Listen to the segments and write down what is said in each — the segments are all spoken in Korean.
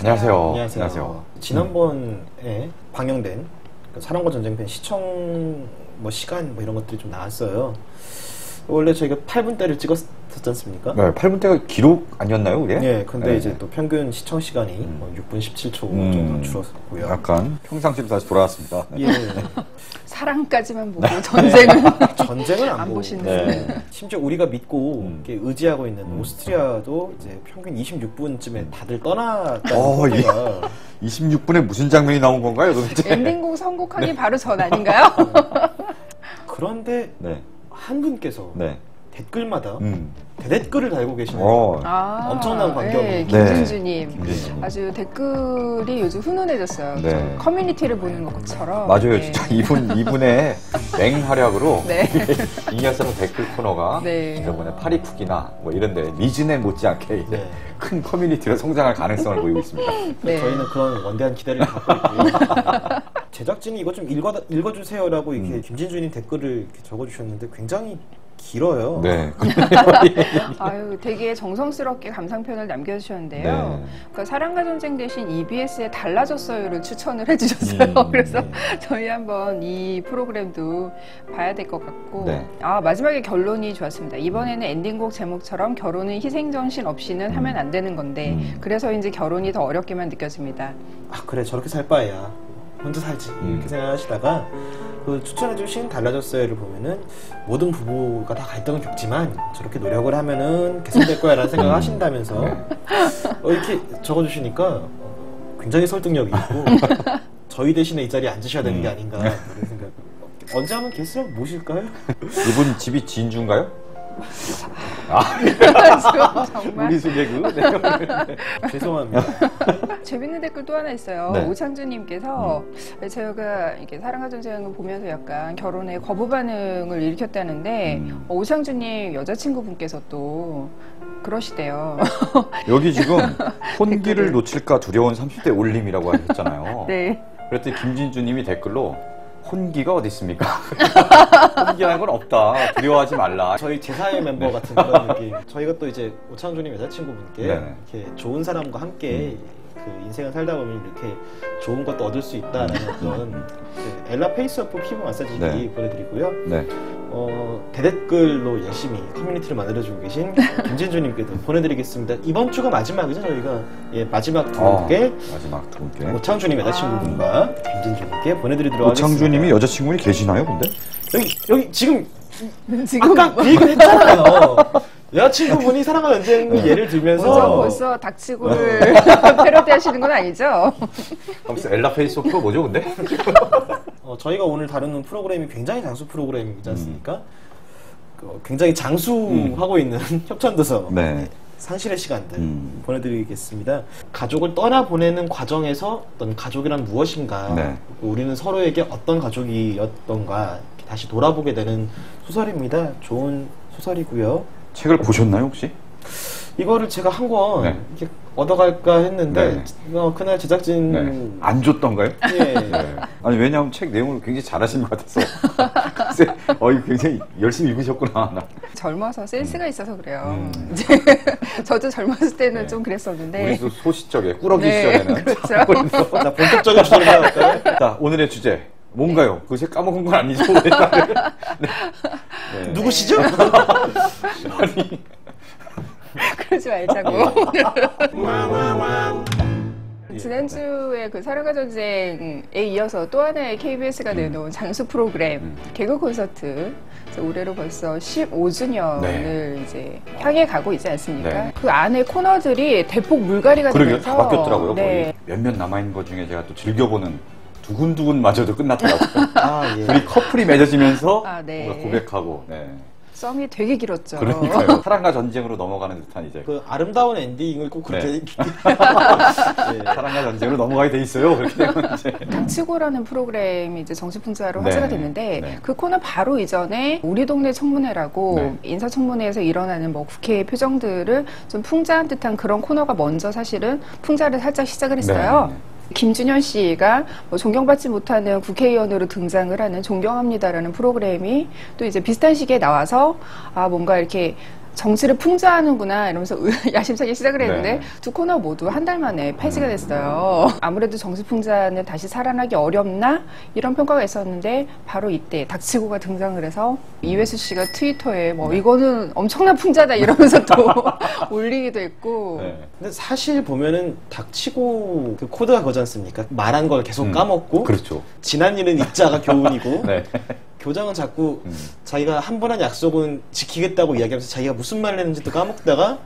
안녕하세요. 안녕하세요. 지난번에 방영된 사랑과 전쟁 편 시청 시간 이런 것들이 좀 나왔어요. 원래 저희가 8분대를 찍었었지 않습니까? 네, 8분대가 기록 아니었나요, 그게? 네, 근데 이제 또 평균 시청 시간이 6분 17초 정도 줄었고요. 약간 평상시로 다시 돌아왔습니다. 예. 사랑까지만 보고 전쟁은 안 보시는. 네. 심지어 우리가 믿고 의지하고 있는 오스트리아도 이제 평균 26분쯤에 다들 떠났다는 소리가 26분에 무슨 장면이 나온 건가요, 도대체? 엔딩곡 선곡하기 바로 전 아닌가요? 그런데 네. 한 분께서 네. 댓글마다 대댓글을 달고 계시는 엄청난 관계가 네, 김진주님. 네. 아주 댓글이 요즘 훈훈해졌어요. 네. 커뮤니티를 보는 것처럼. 맞아요. 네. 진짜 이분의 맹활약으로 네. 잉여사랑 댓글 코너가 네. 이번에 파리쿡이나 이런데 미즈네 못지않게 네. 큰 커뮤니티로 성장할 가능성을 보이고 있습니다. 네. 저희는 그런 원대한 기대를 갖고 있고요. 제작진이 이거 좀 읽어주세요라고 이렇게 김진주님 댓글을 이렇게 적어주셨는데 굉장히 길어요. 네. 아유, 되게 정성스럽게 감상편을 남겨주셨는데요. 네. 그러니까 사랑과 전쟁 대신 EBS의 달라졌어요를 추천을 해주셨어요. 그래서 저희 한번 이 프로그램도 봐야 될 것 같고. 네. 마지막에 결론이 좋았습니다. 이번에는 엔딩곡 제목처럼 결혼은 희생정신 없이는 하면 안 되는 건데 그래서 이제 결혼이 더 어렵게만 느껴집니다. 아 그래 저렇게 살 바에야 혼자 살지 이렇게 생각하시다가 그 추천해주신 달라졌어요를 보면은 모든 부부가 다 갈등을 겪지만 저렇게 노력을 하면은 개선될 거야 라는 생각을 하신다면서 이렇게 적어주시니까 굉장히 설득력이 있고 저희 대신에 이 자리에 앉으셔야 되는 게 아닌가 그런 생각. 언제 한번 게스트를 모실까요? 이분 집이 진주인가요? 정말 우리 수개그? 네. 죄송합니다. 재밌는 댓글 또 하나 있어요. 네. 오창주님께서 저희가 이렇게 사랑과 전쟁을 보면서 약간 결혼에 거부 반응을 일으켰다는데 오창주님 여자친구분께서 또 그러시대요. 여기 지금 혼기를 놓칠까 두려운 30대 올림이라고 하셨잖아요. 네. 그랬더니 김진주님이 댓글로 혼기가 어디 있습니까? 혼기라는 건 없다. 두려워하지 말라. 저희 제4의 멤버 같은 그런 느낌. 저희가 또 이제 오창주님 여자친구분께 네네. 이렇게 좋은 사람과 함께 그 인생을 살다 보면 이렇게 좋은 것도 얻을 수 있다라는 그런 엘라 페이스오프 피부 마사지기 네. 보내드리고요. 네. 대댓글로 열심히 커뮤니티를 만들어주고 계신 김진주님께도 보내드리겠습니다. 이번 주가 마지막이죠 저희가. 마지막 두 분께 마지막 두 분께 오창주님 여자친구분과 김진주님께 보내드리도록 하겠습니다. 오창주님이 여자친구분이 계시나요, 근데? 여기 지금 아까 그 얘기를 했잖아요. 여자친구분이 사랑과 전쟁 예를 들면서 벌써 닥치고를 패러디 하시는 건 아니죠? 아무튼 엘라 페이스오프 뭐죠, 근데? 저희가 오늘 다루는 프로그램이 굉장히 장수 프로그램이지 않습니까? 굉장히 장수하고 있는 협찬도서 네. 상실의 시간들 보내드리겠습니다. 가족을 떠나보내는 과정에서 어떤 가족이란 무엇인가, 네. 우리는 서로에게 어떤 가족이었던가 다시 돌아보게 되는 소설입니다. 좋은 소설이고요. 책을 보셨나요, 혹시? 이거를 제가 한 권 네. 이렇게 얻어갈까 했는데 네. 그날 제작진 네. 안 줬던가요? 예. 네. 아니 왜냐하면 책 내용을 굉장히 잘하신 것 같아서 글쎄, 이거 굉장히 열심히 읽으셨구나. 젊어서 센스가 있어서 그래요. 이제 저도 젊었을 때는 좀 그랬었는데. 우리도 소시적에 꾸러기 네, 시절에는 그렇죠. 자, 본격적인 주제로 가볼까요? 자, 오늘의 주제 뭔가요? 그 책 까먹은 건 아니죠? 네. 누구시죠? 아니 그러지 말자고. 지난주에 그 사랑과 전쟁에 이어서 또 하나의 KBS가 내놓은 장수 프로그램 개그 콘서트 올해로 벌써 15주년을 이제 향해 가고 있지 않습니까? 네. 그 안에 코너들이 대폭 물갈이가 그러게요. 되면서 다 바뀌었더라고요. 네. 거의 몇몇 남아있는 것 중에 제가 또 즐겨보는 두근두근마저도 끝났더라고요. 예. 둘이 커플이 맺어지면서 네. 뭔가 고백하고 썸이 되게 길었죠. 그러니까요. 사랑과 전쟁으로 넘어가는 듯한 이제 그 아름다운 엔딩을 꼭 그렇게 네. 사랑과 전쟁으로 넘어가게 돼 있어요. 그렇게 되면 이제 닥치고라는 프로그램이 이제 정치풍자로 네. 화제가 됐는데 네. 그 코너 바로 이전에 우리 동네 청문회라고 네. 인사청문회에서 일어나는 뭐 국회의 표정들을 좀 풍자한 듯한 그런 코너가 먼저 사실은 풍자를 살짝 시작을 했어요. 네. 김준현 씨가 뭐 존경받지 못하는 국회의원으로 등장을 하는 존경합니다라는 프로그램이 또 이제 비슷한 시기에 나와서 아 뭔가 이렇게 정치를 풍자하는구나 이러면서 야심차게 시작을 했는데 네. 두 코너 모두 한 달 만에 폐지가 됐어요. 아무래도 정치 풍자는 다시 살아나기 어렵나 이런 평가가 있었는데 바로 이때 닥치고가 등장을 해서 이회수 씨가 트위터에 뭐 이거는 엄청난 풍자다 이러면서 또 올리기도 했고. 네. 근데 사실 보면은 닥치고 그 코드가 그거지 않습니까? 말한 걸 계속 까먹고 그렇죠. 지난 일은 잊자가 교훈이고 네. 교장은 자꾸 자기가 한 번 한 약속은 지키겠다고 이야기하면서 자기가 무슨 말을 했는지도 까먹다가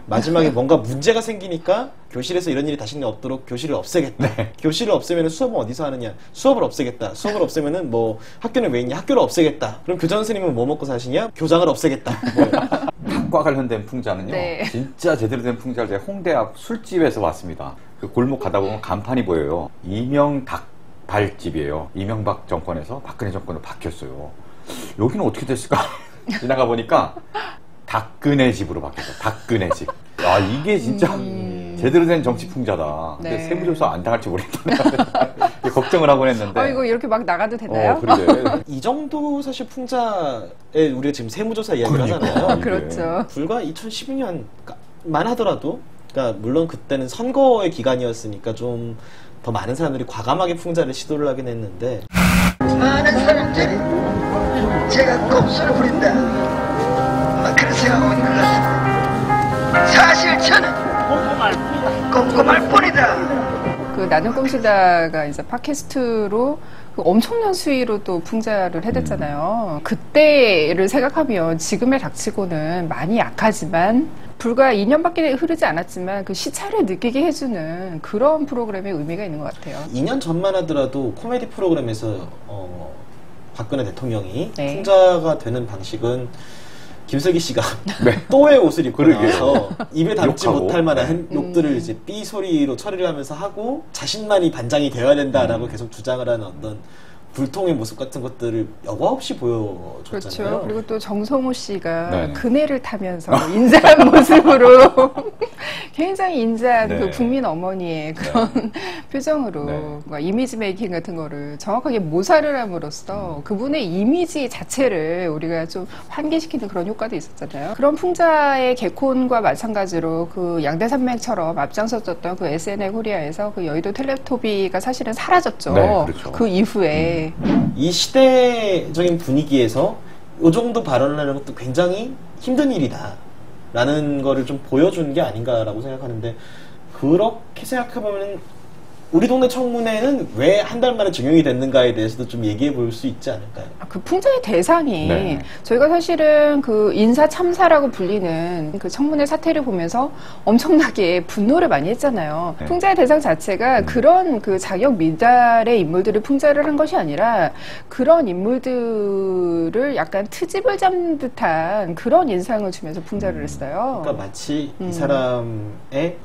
마지막에 뭔가 문제가 생기니까 교실에서 이런 일이 다시는 없도록 교실을 없애겠다. 네. 교실을 없애면 수업은 어디서 하느냐? 수업을 없애겠다. 수업을 없애면은 뭐 학교는 왜 있냐? 학교를 없애겠다. 그럼 교장 선생님은 뭐 먹고 사시냐? 교장을 없애겠다. 뭐. 닭과 관련된 풍자는요. 네. 진짜 제대로 된 풍자를 제가 홍대 앞 술집에서 봤습니다. 그 골목 가다 보면 간판이 보여요. 이명닭발집이에요. 이명박 정권에서 박근혜 정권으로 바뀌었어요. 여기는 어떻게 됐을까? 지나가 보니까 닭근혜 집으로 바뀌었어요. 닭근혜 집. 아 이게 진짜 제대로 된 정치 풍자다. 근데 네. 세무조사 안 당할지 모르겠다. 걱정을 하곤 했는데. 이거 이렇게 막 나가도 되나요? 그러게. 이 정도 사실 풍자에 우리가 지금 세무조사 이야기를 하잖아요. 그렇죠. 불과 2012년만 하더라도, 그러니까 물론 그때는 선거의 기간이었으니까 좀 더 많은 사람들이 과감하게 풍자를 시도를 하긴 했는데 많은 사람들이 제가 꼼수를 부린다 막 그런 생각하고 있는 것 같습니다. 사실 저는 꼼꼼할 뿐이다. 그 나는 꼼수다가 이제 팟캐스트로 그 엄청난 수위로 또 풍자를 해댔잖아요. 그때를 생각하면 지금의 닥치고는 많이 약하지만 불과 2년밖에 흐르지 않았지만 그 시차를 느끼게 해주는 그런 프로그램의 의미가 있는 것 같아요. 2년 전만 하더라도 코미디 프로그램에서 박근혜 대통령이 네. 풍자가 되는 방식은 김슬기 씨가 네. 또의 옷을 입고 그러게요. 나와서 입에 담지 욕하고. 못할 만한 욕들을 이제 삐 소리로 처리를 하면서 하고 자신만이 반장이 되어야 된다라고 계속 주장을 하는 어떤 불통의 모습 같은 것들을 여과 없이 보여줬잖아요. 그렇죠. 그리고 또 정성호 씨가 네네. 그네를 타면서 인자한 모습으로 굉장히 인자한 네. 그 국민 어머니의 그런 표정으로 네. 뭔가 이미지 메이킹 같은 거를 정확하게 모사를 함으로써 그분의 이미지 자체를 우리가 좀 환기시키는 그런 효과도 있었잖아요. 그런 풍자의 개콘과 마찬가지로 그 양대산맥처럼 앞장섰던 그 SNL 코리아에서 그 여의도 텔레토비가 사실은 사라졌죠. 네, 그렇죠. 그 이후에 이 시대적인 분위기에서 이 정도 발언을 하는 것도 굉장히 힘든 일이다 라는 거를 좀 보여주는 게 아닌가라고 생각하는데, 그렇게 생각해보면 우리 동네 청문회는 왜 한 달 만에 증용이 됐는가에 대해서도 좀 얘기해 볼 수 있지 않을까요? 그 풍자의 대상이 네. 저희가 사실은 그 인사 참사라고 불리는 그 청문회 사태를 보면서 엄청나게 분노를 많이 했잖아요. 네. 풍자의 대상 자체가 그런 그 자격 미달의 인물들을 풍자를 한 것이 아니라 그런 인물들을 약간 트집을 잡는 듯한 그런 인상을 주면서 풍자를 했어요. 그러니까 마치 이 사람의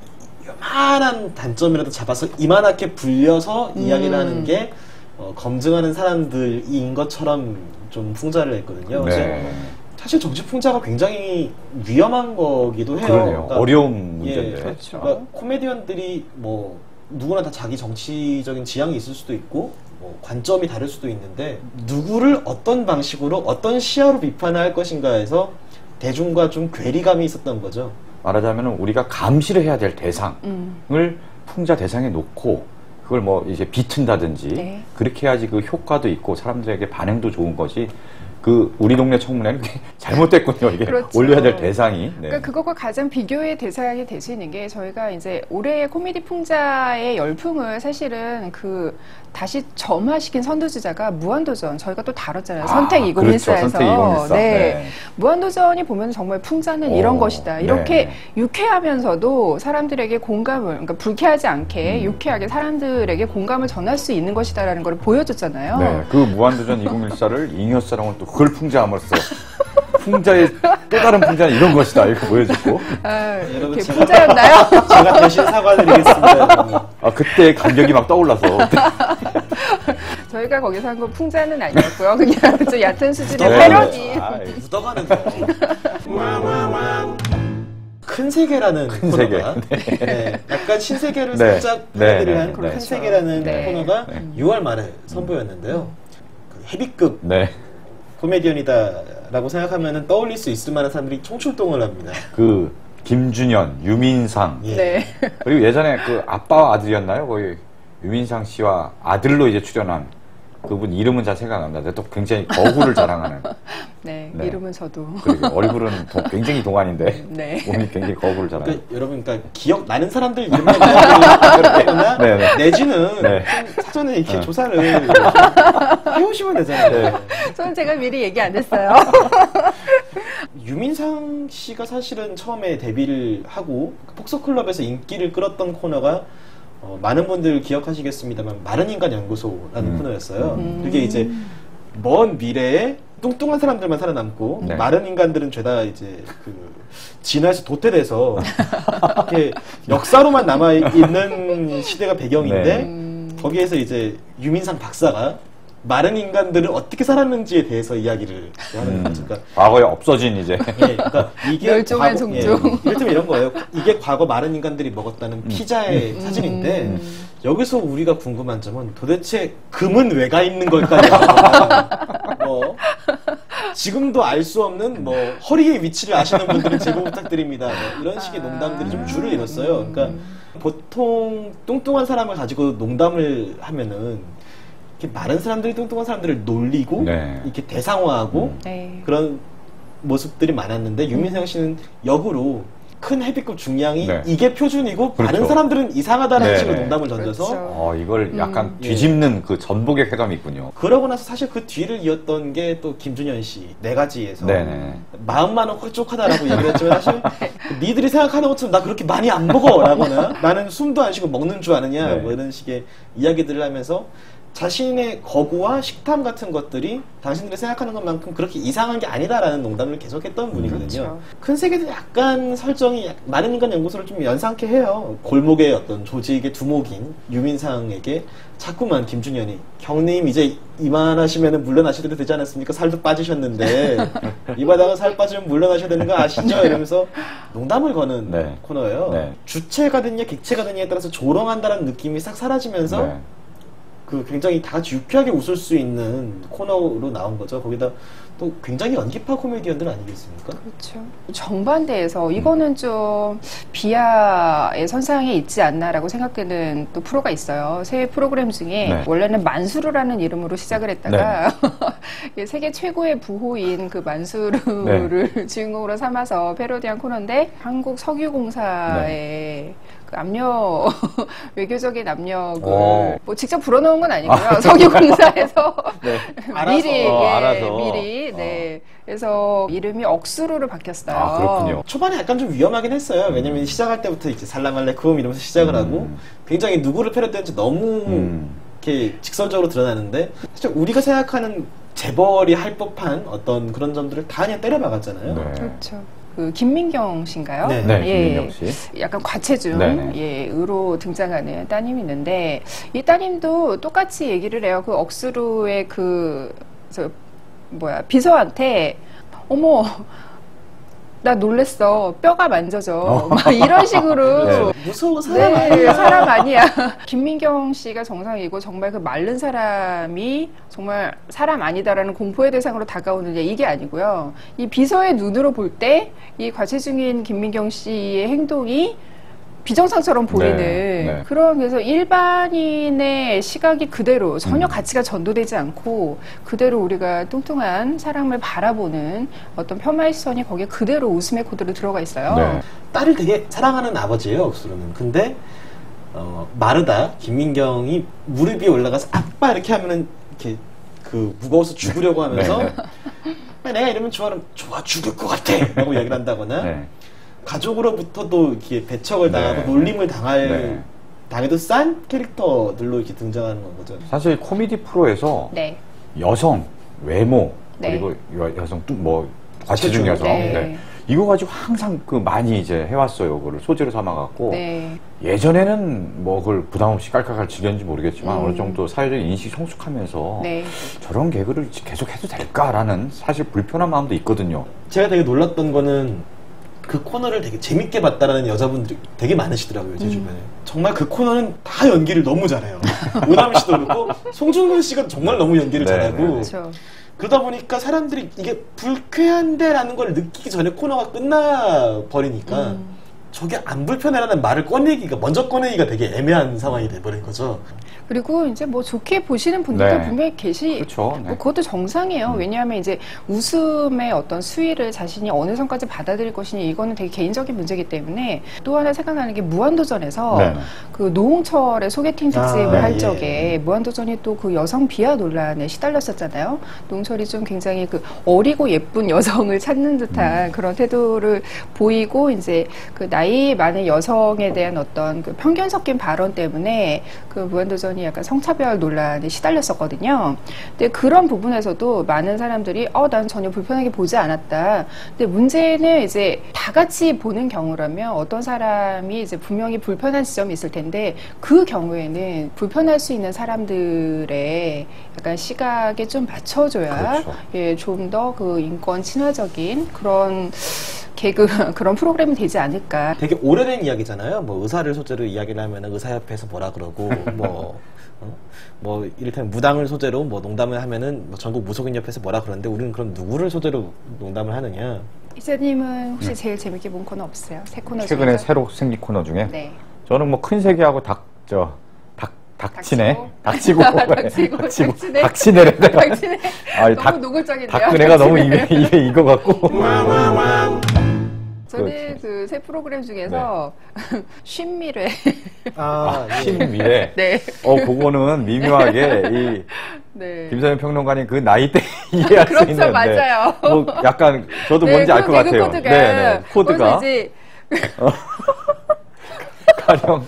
요만한 단점이라도 잡아서 이만하게 불려서 이야기를 하는 게 검증하는 사람들인 것처럼 좀 풍자를 했거든요. 그래서 네. 사실 정치 풍자가 굉장히 위험한 거기도 해요. 그러네요. 그러니까 어려운 문제인데. 그렇죠. 그러니까 코미디언들이 뭐 누구나 다 자기 정치적인 지향이 있을 수도 있고 뭐 관점이 다를 수도 있는데 누구를 어떤 방식으로 어떤 시야로 비판을 할 것인가에서 대중과 좀 괴리감이 있었던 거죠. 말하자면 우리가 감시를 해야 될 대상을 풍자 대상에 놓고 그걸 뭐 이제 비튼다든지 네. 그렇게 해야지 그 효과도 있고 사람들에게 반응도 좋은 거지. 그 우리 동네 청문회는 잘못됐군요. 이게 그렇죠. 올려야 될 대상이. 네. 그러니까 그것과 가장 비교의 대상이 될 수 있는 게 저희가 이제 올해의 코미디 풍자의 열풍을 사실은 그 다시 점화시킨 선두주자가 무한도전 저희가 또 다뤘잖아요. 선택 2014에서. 그렇죠. 선택 2014. 네. 네. 무한도전이 보면 정말 풍자는 이런 것이다. 이렇게 네. 유쾌하면서도 사람들에게 공감을, 그러니까 불쾌하지 않게 유쾌하게 사람들에게 공감을 전할 수 있는 것이다라는 걸 보여줬잖아요. 네. 그 무한도전 2014를 잉여사랑은 또 그걸 풍자함으로써 풍자의 또 다른 풍자는 이런 것이다. 이렇게 보여줬고. 아, 여러분, 이렇게 풍자였나요? 제가 대신 사과드리겠습니다. 여러분. 그때 감격이 막 떠올라서. 저희가 거기서 한 건 풍자는 아니었고요. 그냥 좀 얕은 수준의 네. 패러디. 묻어가는 거. 큰 세계라는 큰 코너가 세계. 네, 약간 신세계를 네. 살짝 네, 파괴를 네, 한 네. 큰 그렇죠. 세계라는 네. 코너가 네. 6월 말에 선보였는데요. 그 헤비급 네. 코미디언이다라고 생각하면 떠올릴 수 있을 만한 사람들이 총출동을 합니다. 그 김준현, 유민상 예. 네. 그리고 예전에 그 아빠와 아들이었나요? 거기 유민상 씨와 아들로 이제 출연한 그분 이름은 잘 생각 안 나는데 또 굉장히 거구를 자랑하는 네. 네. 이름은 저도. 그리고 얼굴은 굉장히 동안인데 네. 몸이 굉장히 거구를 자랑하는. 그러니까 여러분, 그러니까 기억 나는 사람들 이름만 기억하거나 네, 네. 내지는 네. 좀 사전에 이렇게 네. 조사를 해오시면 되잖아요. 저는 제가 미리 얘기 안 했어요. 유민상 씨가 사실은 처음에 데뷔를 하고 폭소클럽에서 인기를 끌었던 코너가 많은 분들 기억하시겠습니다만 마른 인간 연구소라는 코너였어요. 그게 이제 먼 미래에 뚱뚱한 사람들만 살아남고 네. 마른 인간들은 죄다 이제 그 진화해서 도태돼서 이렇게 역사로만 남아 있는 시대가 배경인데 네. 거기에서 이제 유민상 박사가 마른 인간들은 어떻게 살았는지에 대해서 이야기를 하는 거죠. 그러니까 과거에 없어진 이제 예, 그러니까 이게 멸종의 종종. 이를테면 이런 거예요. 이게 과거 마른 인간들이 먹었다는 피자의 사진인데 여기서 우리가 궁금한 점은 도대체 금은 왜 가 있는 걸까요? 뭐 지금도 알 수 없는 뭐 허리의 위치를 아시는 분들은 제보 부탁드립니다. 뭐 이런 식의 농담들이 좀 줄을 이뤘어요. 그러니까 보통 뚱뚱한 사람을 가지고 농담을 하면은 이렇게 마른 사람들이 뚱뚱한 사람들을 놀리고 네. 이렇게 대상화하고 네. 그런 모습들이 많았는데 유민상 씨는 역으로 큰 헤비급 중량이 네. 이게 표준이고 그렇죠. 다른 사람들은 이상하다는 네, 식으로 네. 농담을 던져서 그렇죠. 이걸 약간 예. 뒤집는 그 전복의 쾌감이 있군요. 그러고 나서 사실 그 뒤를 이었던 게 또 김준현 씨 네 가지에서 네네. 마음만은 홀쭉하다라고 얘기를 했지만 사실 니들이 생각하는 것처럼 나 그렇게 많이 안 먹어 라거나 나는 숨도 안 쉬고 먹는 줄 아느냐 네. 뭐 이런 식의 이야기들을 하면서 자신의 거구와 식탐 같은 것들이 당신들이 생각하는 것만큼 그렇게 이상한 게 아니다라는 농담을 계속했던 분이거든요. 그렇죠. 큰 세계도 약간 설정이 마른 인간 연구소를 좀 연상케 해요. 골목의 어떤 조직의 두목인 유민상에게 자꾸만 김준현이 형님 이제 이만하시면 물러나셔도 되지 않았습니까? 살도 빠지셨는데 이 바닥은 살 빠지면 물러나셔야 되는 거 아시죠? 이러면서 농담을 거는 네. 코너예요. 네. 주체가 됐냐 객체가 됐냐에 따라서 조롱한다는 느낌이 싹 사라지면서 네. 그 굉장히 다 같이 유쾌하게 웃을 수 있는 코너로 나온 거죠. 거기다 또 굉장히 연기파 코미디언들 아니겠습니까? 그렇죠. 정반대에서 이거는 좀 비하의 선상에 있지 않나라고 생각되는 또 프로가 있어요. 새 프로그램 중에 네. 원래는 만수르라는 이름으로 시작을 했다가 세계 최고의 부호인 그 만수르를 주인공으로 삼아서 패러디한 코너인데 한국 석유공사의 그 압력 외교적인 압력을 뭐 직접 불어넣은 건 아니고요. 석유공사에서 네. 미리 알아서. 미리 네. 그래서 이름이 억수로로 바뀌었어요. 아, 그렇군요. 초반에 약간 좀 위험하긴 했어요. 왜냐면 시작할 때부터 이제 살라말레쿰 이러면서 시작을 하고 굉장히 누구를 패러디했는지 너무 이렇게 직설적으로 드러나는데 사실 우리가 생각하는 재벌이 할 법한 어떤 그런 점들을 다 그냥 때려박았잖아요. 네. 그렇죠. 그 김민경 씨인가요? 네. 네, 예. 김민경 씨. 약간 과체중 네네. 예, 으로 등장하는 따님이 있는데 이 따님도 똑같이 얘기를 해요. 그 억수로의 비서한테 어머 나 놀랬어. 뼈가 만져져. 막 이런 식으로 네. 무서워 사람 네, 사람 아니야. 김민경 씨가 정상이고 정말 그 마른 사람이 정말 사람 아니다라는 공포의 대상으로 다가오느냐 이게 아니고요. 이 비서의 눈으로 볼 때 이 과체중인 김민경 씨의 행동이 비정상처럼 보이는 네. 그런 그래서 일반인의 시각이 그대로 전혀 가치가 전도되지 않고 그대로 우리가 뚱뚱한 사람을 바라보는 어떤 폄하의 시선이 거기에 그대로 웃음의 코드로 들어가 있어요. 네. 딸을 되게 사랑하는 아버지예요. 억수로는. 근데 마르다 김민경이 무릎 위에 올라가서 아빠 이렇게 하면은 이렇게 그 무거워서 죽으려고 하면서 내가 이러면 좋아 죽을 것 같아 라고 얘기를 한다거나 네. 가족으로부터도 이렇게 배척을 당하고 네. 놀림을 네. 당해도 싼 캐릭터들로 이렇게 등장하는 거죠. 사실 코미디 프로에서 네. 여성, 외모, 네. 그리고 여성, 과체중 여성. 네. 네. 이거 가지고 항상 많이 이제 해왔어요. 그걸 소재로 삼아갖고. 네. 예전에는 그걸 부담 없이 깔깔깔 즐겼는지 모르겠지만 어느 정도 사회적 인식이 성숙하면서 네. 저런 개그를 계속 해도 될까라는 사실 불편한 마음도 있거든요. 제가 되게 놀랐던 거는 그 코너를 되게 재밌게 봤다라는 여자분들이 되게 많으시더라고요, 제 주변에. 정말 그 코너는 다 연기를 너무 잘해요. 오남 씨도 그렇고 송중근 씨가 정말 너무 연기를 잘하고. 그렇죠. 그러다 보니까 사람들이 이게 불쾌한데라는 걸 느끼기 전에 코너가 끝나 버리니까 저게 안 불편해라는 말을 먼저 꺼내기가 되게 애매한 상황이 돼버린 거죠. 그리고 이제 뭐 좋게 보시는 분들도 네. 분명히 그렇죠. 네. 뭐 그것도 정상이에요. 왜냐하면 이제 웃음의 어떤 수위를 자신이 어느 선까지 받아들일 것이니 이거는 되게 개인적인 문제이기 때문에 또 하나 생각나는 게 무한도전에서 네. 그 노홍철의 소개팅 특집을 할 예. 적에 무한도전이 또 그 여성 비하 논란에 시달렸었잖아요. 노홍철이 좀 굉장히 그 어리고 예쁜 여성을 찾는 듯한 그런 태도를 보이고 이제 그 나이 많은 여성에 대한 어떤 그 편견 섞인 발언 때문에 그 무한도전이 약간 성차별 논란에 시달렸었거든요. 근데 그런 부분에서도 많은 사람들이 난 전혀 불편하게 보지 않았다. 근데 문제는 이제 다 같이 보는 경우라면 어떤 사람이 이제 분명히 불편한 지점이 있을 텐데 그 경우에는 불편할 수 있는 사람들의 약간 시각에 좀 맞춰줘야 그렇죠. 예, 좀 더 그 인권 친화적인 그런 그런 프로그램이 되지 않을까. 되게 오래된 이야기잖아요. 뭐 의사를 소재로 이야기를 하면 의사협회에서 뭐라 그러고 뭐 이를테면 무당을 소재로 뭐 농담을 하면은 뭐 전국 무속인협회에서 뭐라 그러는데 우리는 그럼 누구를 소재로 농담을 하느냐? 이사님은 혹시 제일 재밌게 본 코너 없어요? 새 코너 최근에 중에서? 새로 생긴 코너 중에 네. 저는 뭐 큰 세계하고 닥치네. 닥치고. 닥치네래 내가. 닥치네. 아니, 너무 노골적인데요. 닥치네가 너무 입에 익어 갖고. 저는 그 새 프로그램 중에서 쉰미래. 신미래. 네. 그거는 미묘하게 네. 김선영 평론가님 그 나이 때 이해할 수 그렇죠, 있는데. 맞아요. 뭐 약간 저도 네, 뭔지 알 것 같아요. 코드가. 네, 코드가. 그래서 이제 가령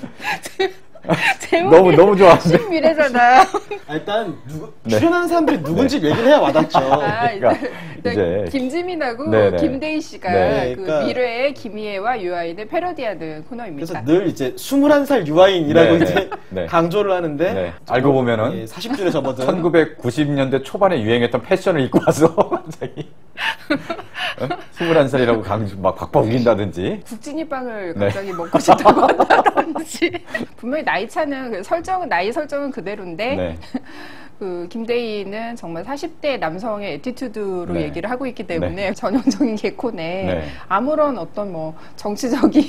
제목이 너무 좋아하는데. 신미래잖아. 일단 네. 출연하는 사람들이 누군지 얘기를 해야 와닿죠. 그러니까 이제 김지민하고 네네. 김대희 씨가 네, 그 그러니까 미래의 김희애와 유아인을 패러디하는 코너입니다. 그래서 늘 이제 21살 유아인이라고 네, 이제 네. 강조를 하는데 네. 알고 보면은 40줄에 접어든 1990년대 초반에 유행했던 패션을 입고 와서 갑자기 21살이라고 막 박박 우긴다든지. 국진이빵을 네. 갑자기 먹고 싶다고 한다든지. 분명히 나이 차는 나이 설정은 그대로인데 네. 그 김대희는 정말 40대 남성의 애티튜드로 네. 얘기를 하고 있기 때문에 네. 전형적인 개코네. 네. 아무런 어떤 뭐 정치적인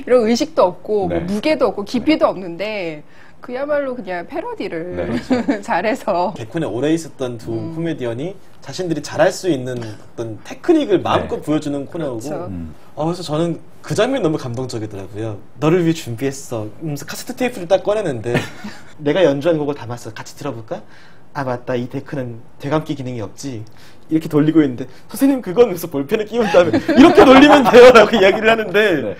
이런 의식도 없고 네. 뭐 무게도 없고 깊이도 없는데 그야말로 그냥 패러디를 네. 잘해서 개콘에 오래 있었던 두 코미디언이 자신들이 잘할 수 있는 어떤 테크닉을 마음껏 네. 보여주는 코너고 그렇죠. 그래서 저는 그 장면이 너무 감동적이더라고요. 너를 위해 준비했어. 카세트 테이프를 딱 꺼내는데 내가 연주한 곡을 담았어. 같이 들어볼까? 아 맞다, 이 데크는 대감기 기능이 없지. 이렇게 돌리고 있는데 선생님 그건 그래서 볼펜을 끼운 다음에 이렇게 돌리면 돼요 라고 이야기를 하는데 네.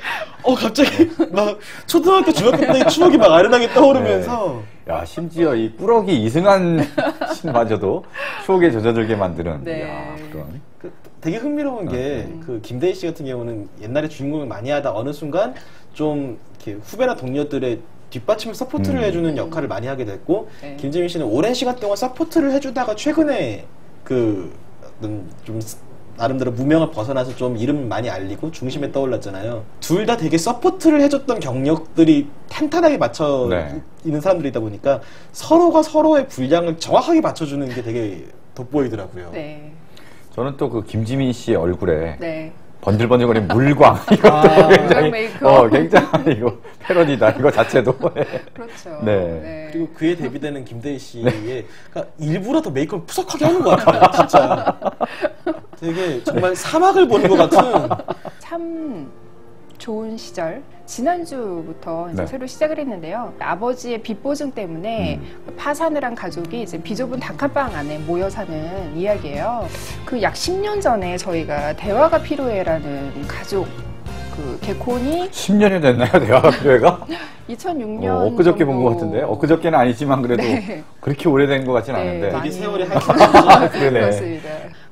갑자기 막 초등학교 중학교 때의 추억이 막 아련하게 떠오르면서 야, 심지어 이 꾸러기 이승환 씨마저도 추억에 젖어들게 만드는. 네. 이야, 그런. 되게 흥미로운 게 그 김대희 씨 같은 경우는 옛날에 주인공을 많이 하다 어느 순간 좀 이렇게 후배나 동료들의 뒷받침을 서포트를 해주는 역할을 많이 하게 됐고 네. 김지민 씨는 오랜 시간 동안 서포트를 해주다가 최근에 좀 나름대로 무명을 벗어나서 좀 이름을 많이 알리고 중심에 떠올랐잖아요. 둘 다 되게 서포트를 해줬던 경력들이 탄탄하게 맞춰 네. 있는 사람들이다 보니까 서로가 서로의 분량을 정확하게 맞춰주는 게 되게 돋보이더라고요. 네. 저는 또 그 김지민 씨 얼굴에 네. 번들번들거리는 물광 이것도 굉장히 메이크업. 굉장히 이거 패러디다 이거 자체도. 그렇죠. 네. 그리고 그에 대비되는 김대희 씨의 그러니까 일부러 더 메이크업을 푸석하게 하는 것 같아요. 진짜 되게 정말 사막을 보는 것 같은. 참 좋은 시절. 지난주부터 이제 네. 새로 시작을 했는데요. 아버지의 빚 보증 때문에 파산을 한 가족이 이제 비좁은 단칸방 안에 모여 사는 이야기예요. 그 약 10년 전에 저희가 대화가 필요해라는 가족 그 개콘이 10년이 됐나요 대화가 필요해가? 2006년 엊그저께 본 것 같은데 엊그저께는 아니지만 그래도 네. 그렇게 오래된 것 같진 네, 않은데. 많이- 되게 세월이 하이킹. 그러네. 그렇습니다.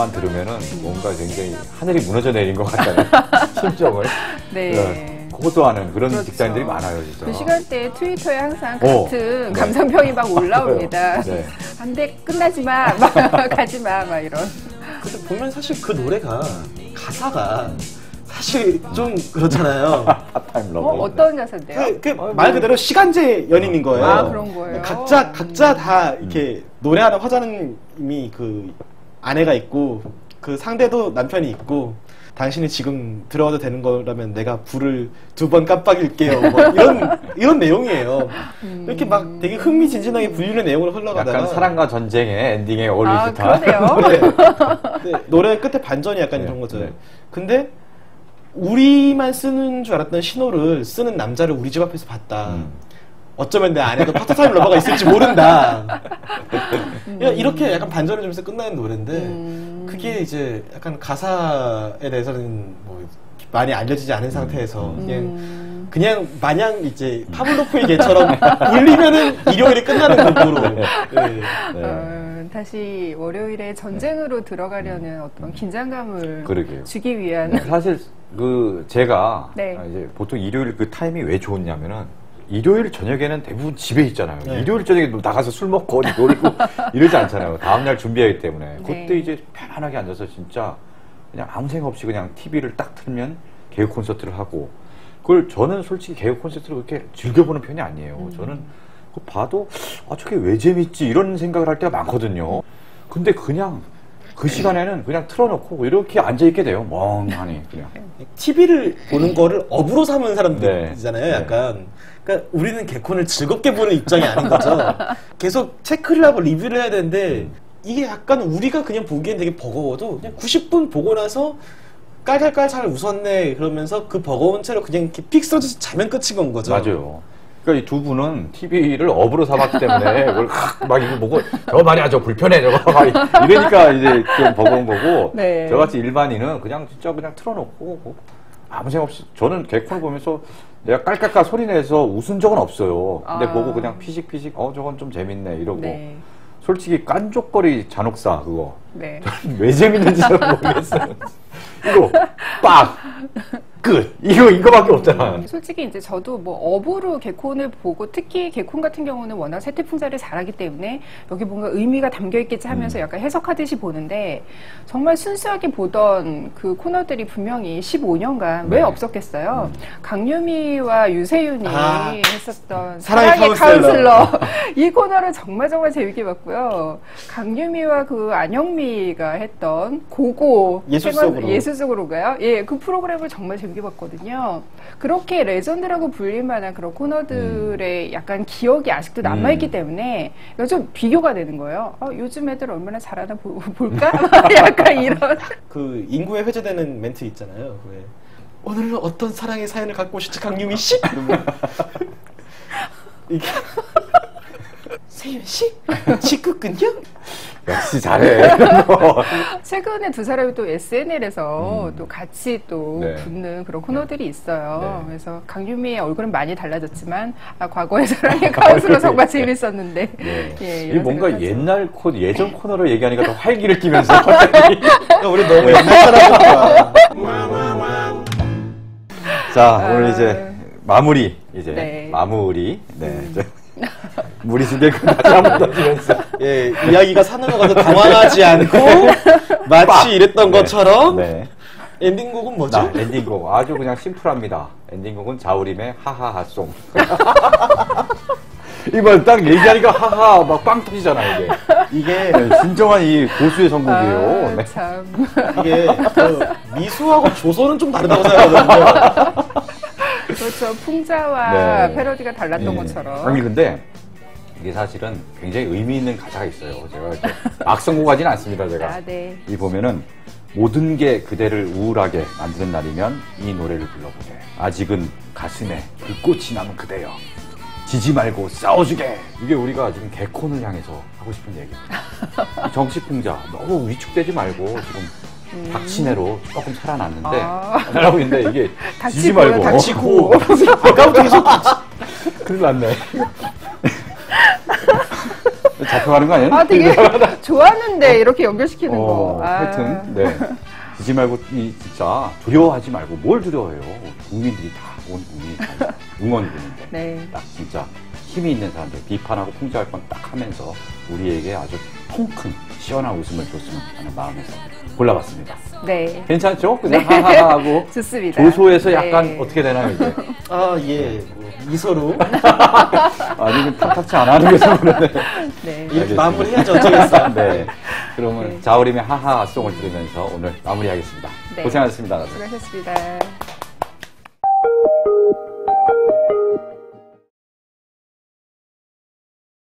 말만 들으면은 뭔가 굉장히 하늘이 무너져 내린 것 같잖아요. 심정을. 네. 호소하는 그런 그렇죠. 직장인들이 많아요, 진짜. 그 시간대에 트위터에 항상 같은 감상평이 막 올라옵니다. 네. 안 돼, 끝나지 마, 막 가지 마, 막 이런. 근데 보면 사실 그 노래가 가사가 사실 좀 그렇잖아요. 파타임 러브. 어떤 가사인데요? 말 그대로 시간제 연인인 거예요. 아, 그런 거예요? 각자 다 이렇게 노래하는 화자님이 그 아내가 있고 그 상대도 남편이 있고 당신이 지금 들어가도 되는 거라면 내가 불을 2번 깜빡일게요. 뭐 이런 내용이에요. 이렇게 막 되게 흥미진진하게 불리는 내용으로 흘러가다가 약간 사랑과 전쟁의 엔딩에 어울릴 아, 듯한. 그러네요. 네, 노래 끝에 반전이 약간 네, 이런 거죠. 네. 근데 우리만 쓰는 줄 알았던 신호를 쓰는 남자를 우리 집 앞에서 봤다. 어쩌면 내 안에도 파트타임 러버가 있을지 모른다. 이렇게 약간 반전을 주면서 끝나는 노래인데 그게 이제 약간 가사에 대해서는 뭐 많이 알려지지 않은 상태에서 그냥 마냥 이제 파블로프의 개처럼 울리면은 일요일에 끝나는 곡으로. 네. 다시 월요일에 전쟁으로 들어가려는 어떤 긴장감을 그러게요. 주기 위한. 사실 제가 네. 이제 보통 일요일 그 타임이 왜 좋냐면은 일요일 저녁에는 대부분 집에 있잖아요. 네. 일요일 저녁에 나가서 술 먹고 어디 놀고 이러지 않잖아요. 다음날 준비하기 때문에. 네. 그때 이제 편안하게 앉아서 진짜 그냥 아무 생각 없이 그냥 TV를 딱 틀면 개그 콘서트를 하고 그걸 저는 솔직히 개그 콘서트를 그렇게 즐겨보는 편이 아니에요. 저는 그거 봐도 저게 왜 재밌지 이런 생각을 할 때가 많거든요. 근데 그냥 그 시간에는 그냥 틀어놓고 이렇게 앉아있게 돼요. 멍하니 그냥. TV를 보는 거를 업으로 삼은 사람들이잖아요. 네. 약간. 그러니까 우리는 개콘을 즐겁게 보는 입장이 아닌 거죠. 계속 체크를 하고 리뷰를 해야 되는데 이게 약간 우리가 그냥 보기엔 되게 버거워도 그냥 90분 보고 나서 깔깔깔 잘 웃었네 그러면서 그 버거운 채로 그냥 이렇게 픽 써져서 자면 끝인 건 거죠. 맞아요. 그러니까 이 두 분은 TV를 업으로 삼았기 때문에 그걸 막 이거 보고 저거 말이야 저 불편해 저거 막 이러니까 이제 좀 버거운 거고 네. 저같이 일반인은 그냥 진짜 그냥 틀어놓고 뭐 아무 생각 없이 저는 개콘을 보면서 내가 깔깔깔 소리 내서 웃은 적은 없어요. 근데 보고 그냥 피식피식 저건 좀 재밌네 이러고 네. 솔직히 깐족거리 잔혹사 그거 네. 왜 재밌는지 잘 모르겠어요. 이거 빡! 끝! 이거밖에 없잖아. 솔직히 이제 저도 뭐 업으로 개콘을 보고 특히 개콘 같은 경우는 워낙 세태풍자를 잘하기 때문에 여기 뭔가 의미가 담겨 있겠지 하면서 약간 해석하듯이 보는데 정말 순수하게 보던 그 코너들이 분명히 15년간 왜 네. 없었겠어요. 강유미와 유세윤이 했었던 사랑의 사랑의 카운슬러. 카운슬러 이 코너를 정말 재밌게 봤고요. 강유미와 그 안영미가 했던 고고 예술 속으로. 예술 속으로가요. 예, 그 프로그램을 정말 재밌게 봤거든요. 그렇게 레전드라고 불릴 만한 그런 코너들의 약간 기억이 아직도 남아있기 때문에 이거 좀 비교가 되는 거예요. 요즘 애들 얼마나 잘하나 볼까? 약간 이런. 그 인구에 회자되는 멘트 있잖아요. 왜 오늘은 어떤 사랑의 사연을 갖고 오실지 강유미 씨? 이러면 이게 세윤 씨? 직구끈요? 역시 잘해. 최근에 두 사람이 또 SNL에서 또 같이 또 네. 붙는 그런 코너들이 있어요. 네. 그래서 강유미의 얼굴은 많이 달라졌지만 과거의 사랑의 카운슬러 정말 재밌었는데 네. 예, 이 이런 뭔가 생각하죠. 예전 코너로 얘기하니까 더 활기를 띠면서 갑자기 우리 너무 옛날 사람이니까. 자 오늘 이제 마무리 네. 마무리 이제 무리수개 다시 한번 던지면서 예, 이야기가 산으로 가서 당황하지 않고 마치 이랬던 것처럼 네. 엔딩곡은 뭐죠? 엔딩곡 아주 그냥 심플합니다. 엔딩곡은 자우림의 하하하송. 이거 딱 얘기하니까 하하 막 빵 터지잖아 이게 진정한 이 고수의 선곡이에요. 네. 참. 이게 그 미수하고 조소는 좀 다르다고 생각하거든요. 그렇죠. 풍자와 네. 패러디가 달랐던 것처럼. 아니 근데 이게 사실은 굉장히 의미 있는 가사가 있어요. 제가 이렇게 막 선곡하지는 않습니다. 제가 네. 이 보면은 모든 게 그대를 우울하게 만드는 날이면 이 노래를 불러보게. 아직은 가슴에 불꽃이 남은 그대여. 지지 말고 싸워주게. 이게 우리가 지금 개콘을 향해서 하고 싶은 얘기입니다. 이 정치풍자 너무 위축되지 말고 지금 박친애로 조금 살아났는데 살아나고 있는데 이게 지지 말고 닥치고 아까부터 계속 큰일 났네. 잡혀가는 거 아니에요? 되게 좋았는데 이렇게 연결시키는 거. 하여튼 네. 지지 말고 진짜 두려워하지 말고 뭘 두려워해요. 국민들이 다 온 국민이 다 응원군인데 네. 딱 진짜 힘이 있는 사람들 비판하고 풍자할 건 딱 하면서 우리에게 아주 통큰 시원한 웃음을 줬으면 하는 마음에서 골라봤습니다. 네. 괜찮죠? 그냥 하하하고 좋습니다. 조소에서 약간 네. 어떻게 되나요 이제? 아, 예. 뭐 미소로 아니 탐탁치 않아 하는 게서 그러네. 네. 이렇게 마무리해야죠. 어쩌겠어요. 네. 그러면 네. 자우림의 하하송을 들으면서 오늘 마무리하겠습니다. 네. 고생하셨습니다. 수고하셨습니다.